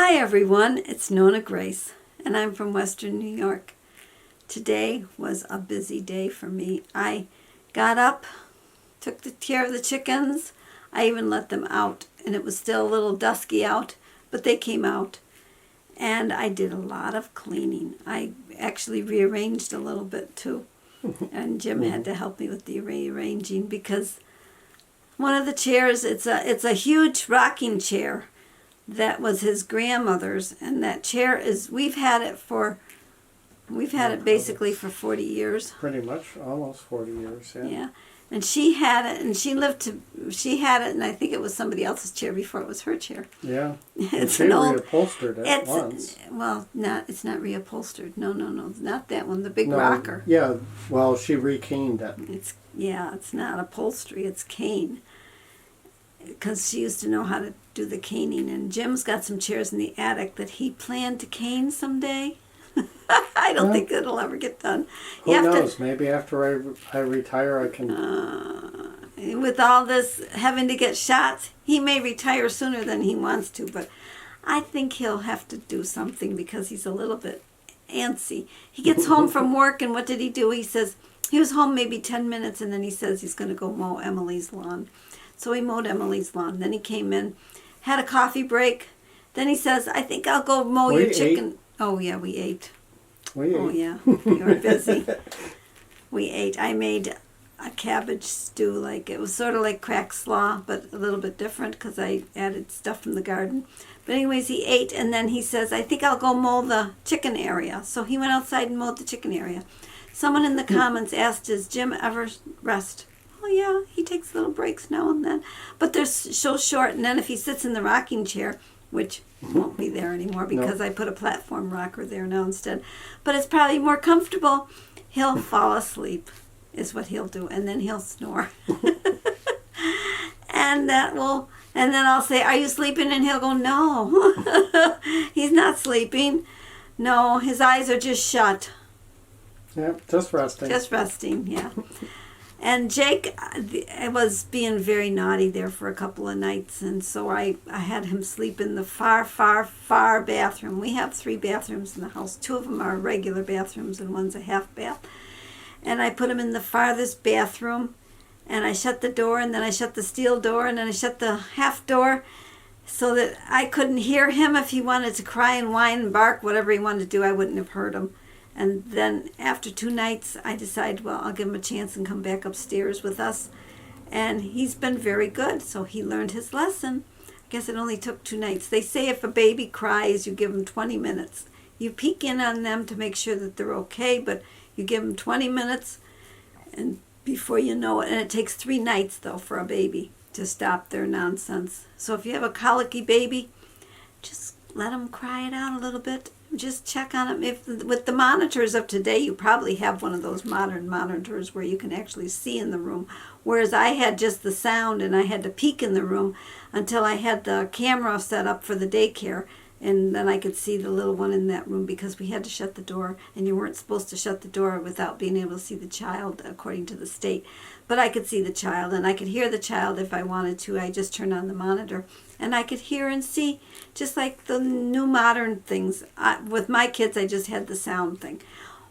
Hi everyone, it's NonnaGrace, and I'm from Western New York. Today was a busy day for me. I got up, took care of the chickens. I even let them out, and it was still a little dusky out, but they came out. And I did a lot of cleaning. I actually rearranged a little bit too. And Jim had to help me with the rearranging because one of the chairs, it's a huge rocking chair that was his grandmother's, and that chair is, we've had it basically for 40 years. Pretty much, almost 40 years, yeah. Yeah. And she had it, and she had it, and I think it was somebody else's chair before it was her chair. Yeah. It's she an old, reupholstered it once. Well, it's not reupholstered. No, not that one, the big No, rocker. Yeah, well, she recaned it. It's not upholstery, it's cane. Because she used to know how to do the caning, and Jim's got some chairs in the attic that he planned to cane someday. I don't think it'll ever get done. Who knows? Maybe after I retire, I can. With all this having to get shots, he may retire sooner than he wants to, but I think he'll have to do something because he's a little bit antsy. He gets home from work, and what did he do? He says he was home maybe 10 minutes, and then he says he's going to go mow Emily's lawn. So he mowed Emily's lawn. Then he came in, had a coffee break. Then he says, I think I'll go mow your chicken. Ate. Oh, yeah, we ate. Oh, yeah, we were busy. We ate. I made a cabbage stew. It was sort of like crack slaw, but a little bit different because I added stuff from the garden. But anyways, he ate, and then he says, I think I'll go mow the chicken area. So he went outside and mowed the chicken area. Someone in the comments asked, does Jim ever rest? Oh, yeah, he takes little breaks now and then. But they're so short, and then if he sits in the rocking chair, which won't be there anymore because I put a platform rocker there now instead. But it's probably more comfortable. He'll fall asleep is what he'll do, and then he'll snore. And then I'll say, are you sleeping? And he'll go, no. He's not sleeping. No, his eyes are just shut. Yeah, just resting. Just resting, yeah. And Jake was being very naughty there for a couple of nights, and so I had him sleep in the far, far, far bathroom. We have 3 bathrooms in the house. 2 of them are regular bathrooms, and one's a half bath. And I put him in the farthest bathroom, and I shut the door, and then I shut the steel door, and then I shut the half door so that I couldn't hear him. If he wanted to cry and whine and bark, whatever he wanted to do, I wouldn't have heard him. And then after 2 nights, I decided, well, I'll give him a chance and come back upstairs with us. And he's been very good, so he learned his lesson. I guess it only took 2 nights. They say if a baby cries, you give them 20 minutes. You peek in on them to make sure that they're okay, but you give them 20 minutes, and before you know it, and it takes 3 nights, though, for a baby to stop their nonsense. So if you have a colicky baby, just let them cry it out a little bit. Just check on them. If with the monitors of today, you probably have one of those modern monitors where you can actually see in the room. Whereas I had just the sound, and I had to peek in the room until I had the camera set up for the daycare. And then I could see the little one in that room because we had to shut the door, and you weren't supposed to shut the door without being able to see the child according to the state. But I could see the child, and I could hear the child if I wanted to. I just turned on the monitor, and I could hear and see, just like the new modern things. With my kids, I just had the sound thing.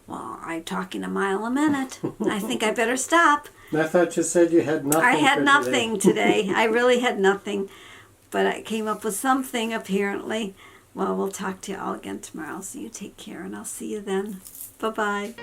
Well, I'm talking a mile a minute. I think I better stop. I thought you said you had nothing. I had nothing today. I really had nothing, but I came up with something apparently. Well, we'll talk to you all again tomorrow, so you take care, and I'll see you then. Bye-bye.